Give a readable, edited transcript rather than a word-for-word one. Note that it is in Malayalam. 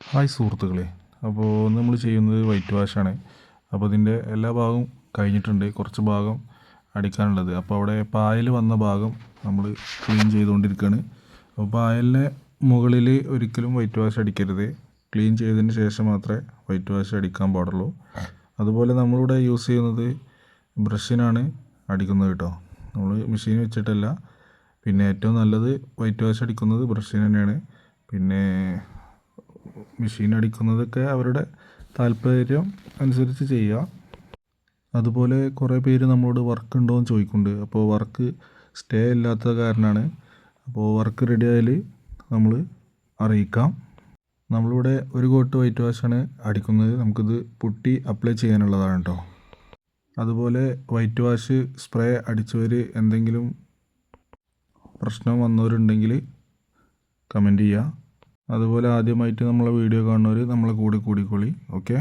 ഹായ് സുഹൃത്തുക്കളെ, അപ്പോൾ നമ്മൾ ചെയ്യുന്നത് വൈറ്റ് വാഷാണ്. അപ്പോൾ ഇതിൻ്റെ എല്ലാ ഭാഗവും കഴിഞ്ഞിട്ടുണ്ട്, കുറച്ച് ഭാഗം അടിക്കാനുള്ളത്. അപ്പോൾ അവിടെ പായൽ വന്ന ഭാഗം നമ്മൾ ക്ലീൻ ചെയ്തുകൊണ്ടിരിക്കുകയാണ്. അപ്പോൾ പായലിന് മുകളിൽ ഒരിക്കലും വൈറ്റ് വാഷ് അടിക്കരുത്. ക്ലീൻ ചെയ്തതിന് ശേഷം മാത്രമേ വൈറ്റ് വാഷ് അടിക്കാൻ പാടുള്ളൂ. അതുപോലെ നമ്മളിവിടെ യൂസ് ചെയ്യുന്നത് ബ്രഷിനാണ് അടിക്കുന്നത് കേട്ടോ, നമ്മൾ മെഷീൻ വെച്ചിട്ടല്ല. പിന്നെ ഏറ്റവും നല്ലത് വൈറ്റ് വാഷ് അടിക്കുന്നത് ബ്രഷിന് തന്നെയാണ്. പിന്നെ മെഷീൻ അടിക്കുന്നതൊക്കെ അവരുടെ താല്പര്യം അനുസരിച്ച് ചെയ്യുക. അതുപോലെ കുറേ പേര് നമ്മളോട് വർക്ക് ഉണ്ടോ എന്ന് ചോദിക്കുന്നുണ്ട്. അപ്പോൾ വർക്ക് സ്റ്റേ ഇല്ലാത്ത കാരണമാണ്. അപ്പോൾ വർക്ക് റെഡി ആയാൽ നമ്മൾ അറിയിക്കാം. നമ്മളിവിടെ ഒരു കോട്ട് വൈറ്റ് വാഷാണ് അടിക്കുന്നത്. നമുക്കിത് പുട്ടി അപ്ലൈ ചെയ്യാനുള്ളതാണ് കേട്ടോ. അതുപോലെ വൈറ്റ് വാഷ് സ്പ്രേ അടിച്ചവർ എന്തെങ്കിലും പ്രശ്നം വന്നവരുണ്ടെങ്കിൽ കമൻറ്റ് ചെയ്യുക. അതുപോലെ ആദ്യമായിട്ട് നമ്മളെ വീഡിയോ കാണുന്നവർ നമ്മളെ കൂടെ കൂടിക്കോളി. ഓക്കെ.